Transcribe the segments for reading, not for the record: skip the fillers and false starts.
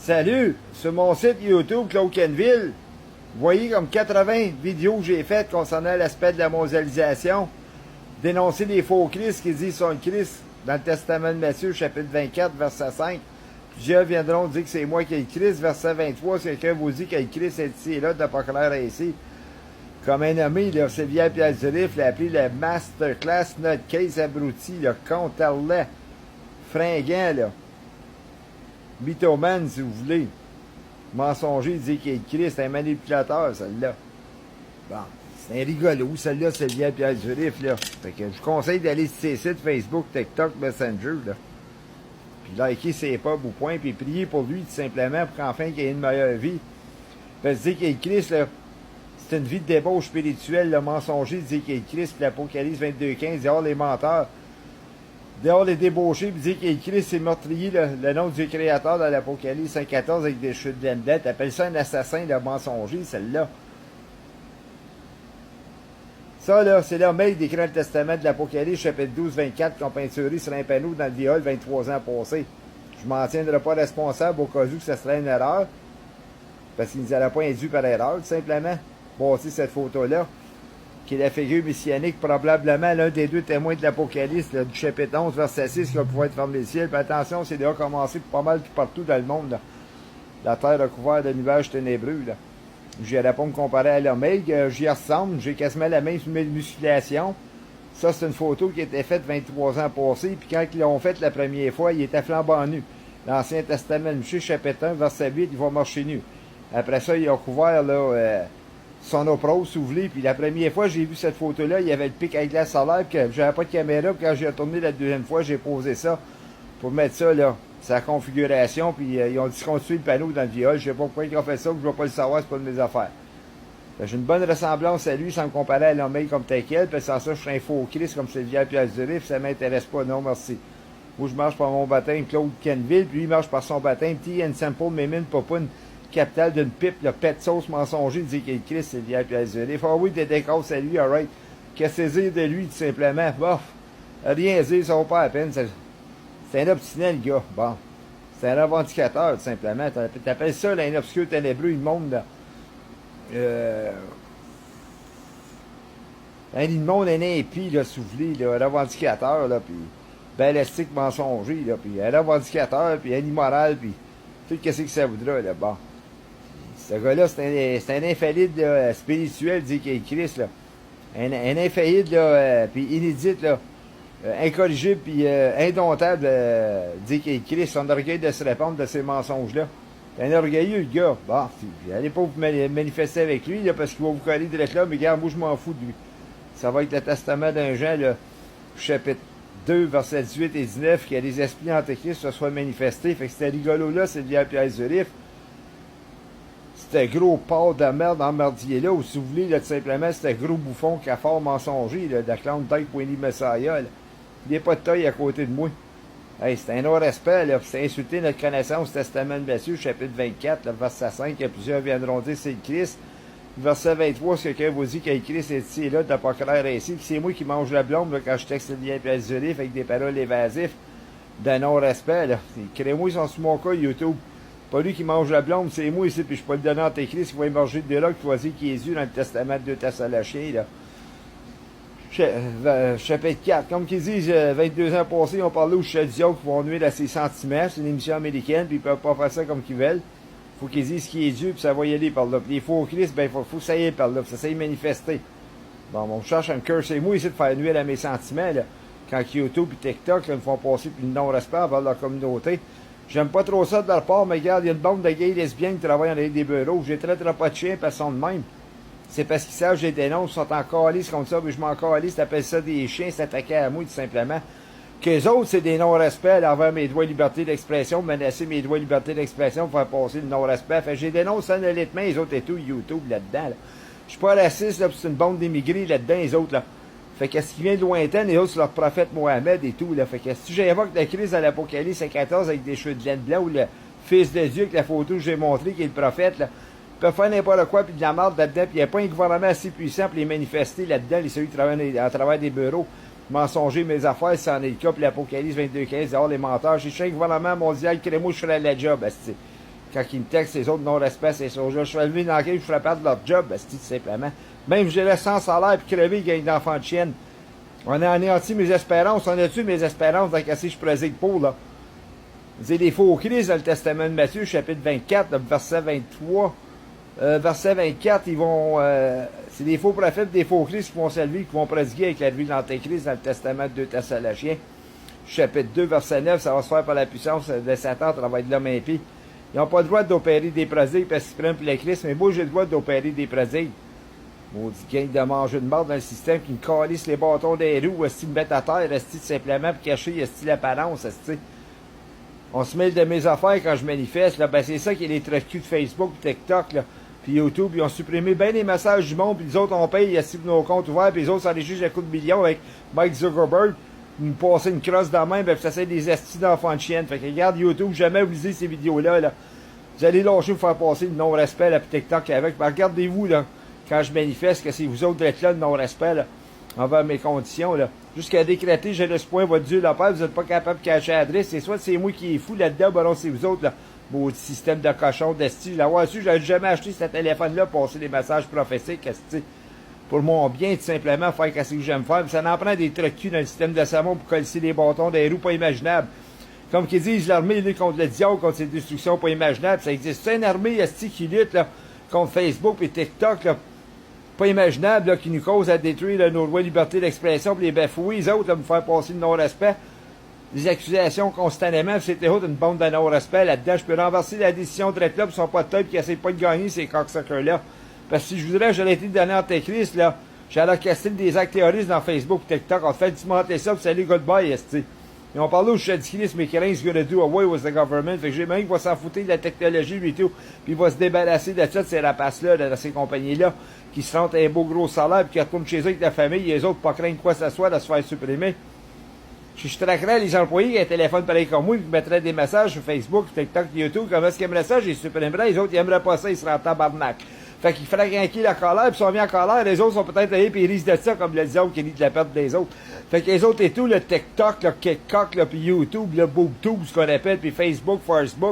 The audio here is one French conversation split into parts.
Salut! Sur mon site YouTube, Claude Kenville, vous voyez comme 80 vidéos que j'ai faites concernant l'aspect de la mondialisation. Dénoncer les faux Christ qui disent sont le Christ dans le Testament de Matthieu, chapitre 24, verset 5. Plusieurs viendront dire que c'est moi qui ai le Christ, verset 23. Si quelqu'un vous dit que le Christ est ici et là, de pas clair ici. Comme un nommé, là, Sylvia Pierre-Zurif l'a appelé le Masterclass Nutcase abruti, le compte-arlet, fringant, là. Mythomane, si vous voulez. Mensonger, il dit qu'il est Christ, c'est un manipulateur, celle-là. Bon, c'est un rigolo, celle-là, Sylvia Pierre-Zurif, là. Fait que je vous conseille d'aller sur ses sites Facebook, TikTok, Messenger, là. Puis liker ses pubs au point, puis prier pour lui, tout simplement, pour qu'enfin qu'il ait une meilleure vie. Parce que dire qu'il est Christ, là, c'est une vie de débauche spirituelle, le mensonger, dit qu'il est Christ, puis l'Apocalypse 22.15, dehors les menteurs, dehors les débauchés, puis dit qu'il est Christ, c'est meurtrier, le nom du Créateur dans l'Apocalypse 5.14 avec des chutes d'endette. Appelle ça un assassin de mensonger, celle-là. Ça, là, c'est leur mail d'écrire le testament de l'Apocalypse, chapitre 12-24, qu'on peinturé sur un panneau dans le viol 23 ans passés. Je m'en tiendrai pas responsable au cas où que ça serait une erreur, parce qu'ils n'auraient pas induit par erreur, tout simplement. Voici cette photo-là, qui est la figure messianique, probablement l'un des deux témoins de l'Apocalypse, du chapitre 11, verset 6, qui va pouvoir être fermé le ciel. Puis attention, c'est déjà commencé pas mal partout dans le monde, là. La terre recouverte de nuages ténébreux, là. J'irais pas me comparer à l'Omega, j'y ressemble, j'ai quasiment la même musculation. Ça, c'est une photo qui a été faite 23 ans passés, puis quand ils l'ont faite la première fois, il était flambant nu. L'Ancien Testament, Michée, chapitre 1, verset 8, il va marcher nu. Après ça, il a couvert, là, son oprose, si vous voulez, puis la première fois j'ai vu cette photo-là, il y avait le pic à glace solaire, puis j'avais pas de caméra, puis quand j'ai retourné la deuxième fois, j'ai posé ça pour mettre ça, là, sa configuration, puis ils ont discontinué le panneau dans le viol. Je sais pas pourquoi ils ont fait ça, que je ne vais pas le savoir, c'est pas de mes affaires. J'ai une bonne ressemblance à lui, sans me comparer à l'homme comme tel quel, puis sans ça, je suis un faux Christ comme Sylvia Pierre-Zurif, ça m'intéresse pas, non, merci. Moi, je marche par mon baptême, Claude Kenville, puis lui, il marche par son baptême, T and Simple, Mémine, Popoune, capitale d'une pipe, le pet de sauce mensonger, il dit qu'il est Christ, Sylvia Pierre-Zurif. Ah oui, des décors, c'est lui, alright. Qu'est-ce que c'est dire de lui, tout simplement? Bof, rien dire, ça vaut pas la peine, c'est un obstiné, le gars. Bon. C'est un revendicateur, tout simplement. T'appelles ça, là, un obscur ténébreux, il monte dans... il monte un impie, là, si vous voulez, là, un revendicateur, là, puis balastique mensonger, là, puis un revendicateur, puis un immoral, puis tout qu'est-ce que ça voudra, là, bon. Ce gars-là, c'est un infaillible, là, spirituel, dit qu'il est Christ, là. Un infaillible, là, puis inédite, là. Incorrigible puis indomptable, dit qu'il est Christ, son orgueil de se répandre de ces mensonges-là. C'est un orgueilleux, le gars. Bon, allez pas vous manifester avec lui, là, parce qu'il va vous coller direct là, mais regarde, moi, je m'en fous de lui. Ça va être le testament d'un Jean, là, chapitre 2, versets 18 et 19, qu'il y a des esprits antéchrist se soient manifestés. Fait que c'était rigolo-là, c'est bien Pierre-Zurif. C'était gros porc de merde emmerdier-là, ou si vous voulez, là, tout simplement, c'était gros bouffon cafard mensonger, là, de la clown tête Winnie Messiah, là. Il n'est pas de taille à côté de moi. Hey, c'est un non-respect, là. C'est insulter notre connaissance du Testament de Matthieu, chapitre 24, le verset 5, que plusieurs viendront dire c'est le Christ. Verset 23, si quelqu'un vous dit que le Christ est ici et là, de pas clair ici, puis c'est moi qui mange la blonde, là, quand je texte le lien Pierre-Zurif avec des paroles évasives, de non-respect, là. Crée-moi, ils sont sur mon cas, YouTube. Pas lui qui mange la blonde, c'est moi ici, puis je peux pas le donner en Christ qui va émerger de là, qui va dire qu'il est Jésus dans le Testament de 2 Thessaloniciens, là. Chapitre 4. Comme qu'ils disent, 22 ans passés, on parlait aux chadios qui vont nuire à ses sentiments. C'est une émission américaine, puis ils peuvent pas faire ça comme qu'ils veulent. Faut qu'ils disent qui est Dieu, puis ça va y aller par là. Puis les faux Christ, ben, faut que ça y aille par là, puis ça y manifester. Bon, on cherche à me curser moi ici de faire nuire à mes sentiments, là. Quand YouTube et TikTok, là, me font passer puis le non-respect envers leur communauté. J'aime pas trop ça de leur part, mais regarde, il y a une bande de gays lesbiennes qui travaillent dans des bureaux. J'ai très pas de chien, personne de même. C'est parce qu'ils savent que j'ai des noms, ils sont en calice comme ça, mais je m'en calisse, t'appelles ça des chiens, s'attaquer à moi, tout simplement. Qu'eux autres, c'est des non-respects envers mes droits de liberté d'expression, menacer mes droits de liberté d'expression pour faire passer le non-respect. Fait que j'ai des noms sans honnêtement, les autres et tout, YouTube là-dedans, là. Je suis pas raciste, là, c'est une bande d'immigrés là-dedans, les autres, là. Fait que ce qui vient de lointain, les autres, c'est leur prophète Mohamed et tout, là. Fait que si j'invoque la crise à l'Apocalypse 14 avec des cheveux de laine blanc ou le fils de Dieu avec la photo que j'ai montrée, qui est le prophète, là, ils peuvent faire n'importe quoi, puis de la merde là-dedans, puis il n'y a pas un gouvernement assez puissant pour les manifester là-dedans, les celui qui travaillent à travers des bureaux, mensonger mes affaires, si c'en est le cas, puis l'Apocalypse 22.15, dehors les menteurs, j'ai un gouvernement mondial, crée-moi, je serai à la job, asti. quand ils me textent, les autres non-respect, ces choses-là. Je fais lever dans lequel je ferais perdre leur job, tout simplement. Même je dirais sans salaire puis crever, gagne d'enfants de chienne. On a anéanti mes espérances. On a tué mes espérances dans ce que je présique pour, là. C'est des faux Christ dans le Testament de Matthieu, chapitre 24, là, verset 23. Verset 24, ils vont... c'est des faux prophètes, des faux Christ qui vont s'élever, qui vont prédiquer avec la vie de l'Antéchrist dans le Testament de 2 Thessaloniciens. Chapitre 2, verset 9, ça va se faire par la puissance de Satan à travers de l'homme impie. Ils n'ont pas le droit d'opérer des prodiges parce qu'ils prennent pour le Christ, mais moi j'ai le droit d'opérer des prodiges. Maudit gang de manger de mort dans le système qui me calisse les bâtons des roues, est-ce qu'ils me mettent à terre, est-ce simplement pour cacher, est-ce l'apparence, est-ce on se mêle de mes affaires quand je manifeste, là, ben c'est ça qui est les tracus de Facebook, TikTok, là, puis YouTube, ils ont supprimé bien les messages du monde, puis les autres on paye, assis nos comptes ouverts, puis les autres s'enrichissent à coups de millions avec Mike Zuckerberg, nous passer une crosse dans la main, ben ça c'est des estis d'enfants de chienne. Fait que regarde YouTube, jamais vous lisez ces vidéos-là, là. Vous allez lâcher vous faire passer le non-respect, là, puis TikTok avec. Ben regardez-vous, là, quand je manifeste, que c'est vous autres d'être là, le non-respect, là, envers mes conditions, là. Jusqu'à décréter, je laisse point votre Dieu, le Père, vous n'êtes pas capable de cacher l'adresse, c'est soit c'est moi qui est fou là-dedans, ben non, c'est vous autres, là. Maudit système de cochon, d'esti. L'avoir su, j'avais jamais acheté ce téléphone-là, passer des messages prophétiques, esti. Pour mon bien, tout simplement, faire ce que j'aime faire. Ça en prend des trucs dans le système de Samon pour coller les bâtons des roues pas imaginables. Comme qu'ils disent, l'armée lutte contre le diable, contre ses destructions pas imaginables. Ça existe. C'est une armée esti qui lutte là, contre Facebook et TikTok, là, pas imaginable, là, qui nous cause à détruire là, nos lois de liberté d'expression, puis les bafouer, les autres, là, me faire passer le non-respect. Les accusations constamment, c'était autre une bande de non-respect là-dedans. Je peux renverser la décision de être là, puis ils sont pas de tête, puis ils essaient pas de gagner ces cocksuckers-là. Parce que si je voudrais, j'aurais été donné en Antéchrist, là. J'allais casser des actes terroristes dans Facebook et TikTok. On fait dismonter ça, puis salut, goodbye, esti. Ils ont parlé au chef du Christ, mais Kerin's gonna do away with the government. Fait que j'ai même qu'il va s'en foutre de la technologie, lui, et tout. Puis il va se débarrasser de ça, de ces rapaces-là, de ces compagnies-là, qui se rendent un beau gros salaire, puis qui retournent chez eux avec la famille, et les autres pas craindre quoi que ce soit de se faire supprimer. Je traquerais les employés qui ont un téléphone pareil comme moi, qui mettraient des messages sur Facebook, TikTok, YouTube. Comment est-ce qu'ils aimeraient ça? J'ai supprimerais. Les autres, ils aimeraient pas ça, ils seraient en tabarnak. Fait qu'ils feraient gagner la colère, puis ils sont mis en colère, les autres sont peut-être allés, puis ils risquent de ça, comme le diable qui rit de la perte des autres. Fait que les autres et tout, le TikTok, le KitKok, puis YouTube, le BookTube, ce qu'on appelle, puis Facebook,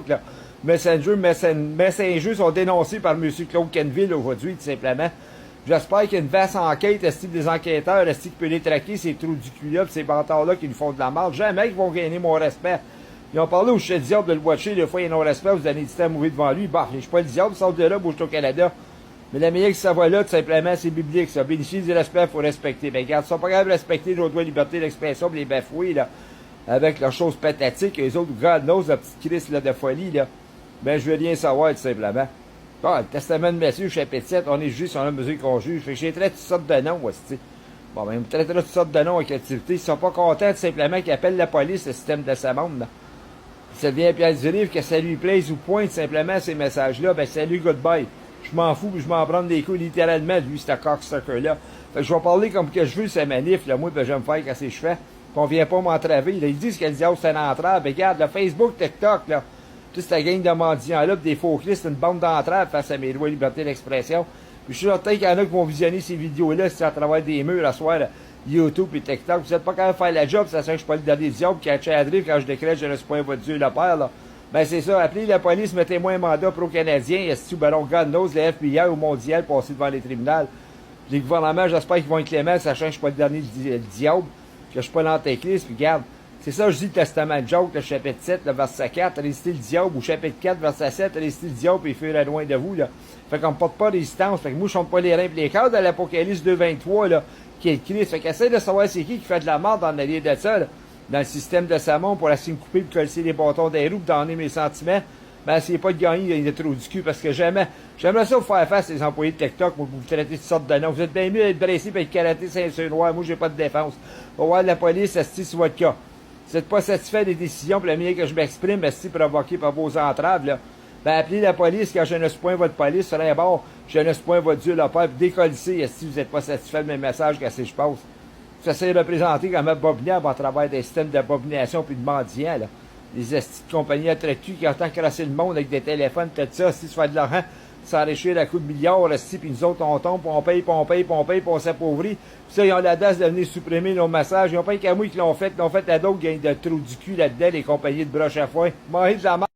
là, Messenger sont dénoncés par M. Claude Kenville aujourd'hui, tout simplement. J'espère qu'il y a une vaste enquête, est-ce que des enquêteurs, est-ce qu'ils peuvent les traquer, ces trous du cul-là, pis ces bantards-là qui nous font de la merde. Jamais ils vont gagner mon respect. Ils ont parlé au chef diable de le watcher, des fois il y a non-respect, vous allez hésiter à mourir devant lui. Bah, je suis pas le diable, sort de là, bouge au Canada. Mais la meilleure que ça va là, tout simplement, c'est biblique, ça. Bénéficier du respect, faut respecter. Ben, regarde, ils sont pas capables de respecter nos droits de liberté d'expression, pis les bafouer, là, avec leurs choses pathétiques, les autres, God knows, la petite crise, là, de folie, là. Ben, je veux rien savoir, tout simplement. Bon, le Testament de Matthieu, chapitre 7, on est jugé sur la mesure qu'on juge. Fait que j'ai traité toutes sortes de noms, aussi. Bon, ben, on traitera toutes sortes de noms avec l'activité. Ils sont pas contents, tout simplement, qu'ils appellent la police, le système de sa monde, là. Ça devient Pierre du livre, que ça lui plaise ou point, tout simplement, ces messages-là, ben, salut, goodbye. Je m'en fous, puis je m'en prends des coups, littéralement, lui, ce cocksucker-là. Fait que je vais parler comme que je veux, ce manif, là, moi, ben, je vais me faire casser je fais. Puis on vient pas m'entraver. Ils disent que le diable, c'est une entrave. Ben, regarde, le Facebook, TikTok, là. Toute cette gang de mendiants-là, pis des faux Christ, c'est une bande d'entraves face à mes lois de liberté d'expression. Puis je suis certain qu'il y en a qui vont visionner ces vidéos-là, c'est à travers des murs, à soir, YouTube et TikTok. Vous n'êtes pas capable de faire la job, ça sert que je suis pas le dernier diable qui a adré quand je décrète, je ne suis pas votre Dieu, le Père, là. Ben, c'est ça. Appelez la police, mettez-moi un mandat pro-canadien. Est-ce que, baron God knows, le FBI au mondial, passer devant les tribunaux. Les gouvernements, j'espère qu'ils vont être cléments, sachant que je suis pas le dernier diable, que je suis pas l'antéchrist, puis regarde. C'est ça, je dis le Testament de Job, le chapitre 7, le verset 4, résistez le diable, ou chapitre 4, verset 7, résistez le diable, et il fuira loin de vous, là. Fait qu'on ne porte pas résistance. Fait que moi, je ne chante pas les reins pis les cœurs de l'Apocalypse 2.23, là, qui est le Christ. Fait qu'essaie de savoir c'est qui fait de la mort dans l'allié de ça, là, dans le système de Samon, pour essayer de me couper, et coller les bâtons des roues, pour donner mes sentiments. Ben, essayez pas de gagner, il est trop du cul, parce que j'aimerais ça vous faire face, les employés de TikTok, pour vous traiter de sortes de noms. Vous êtes bien mieux d'être blessé, et être karaté Saint-Noir. Moi, j'ai pas de défense. On va voir la police, c'est sur votre cas. Si vous n'êtes pas satisfait des décisions, pour la manière que je m'exprime, mais si provoqué par vos entraves, là, ben appelez la police quand je ne suis point votre police, sur un bord, je ne suis point votre Dieu, le Père, puis décollissez si vous n'êtes pas satisfait de mes messages, qu'est-ce que je passe. Ça s'est représenté comme abominable à travers des systèmes d'abomination puis de mendiants, là. Les estis de compagnies à traite-cul qui entendent crasser le monde avec des téléphones, tout ça, si tu fais de l'argent, s'enrichir à coups de milliards, puis nous autres, on tombe, puis on paye, puis on paye, puis on paye, puis on s'appauvrit. Puis ça, ils ont l'audace de venir supprimer nos messages. Ils ont pas qu'à moi qui l'ont fait à d'autres, il y a de trous du cul là-dedans, les compagnies de broche à foin. Manger de la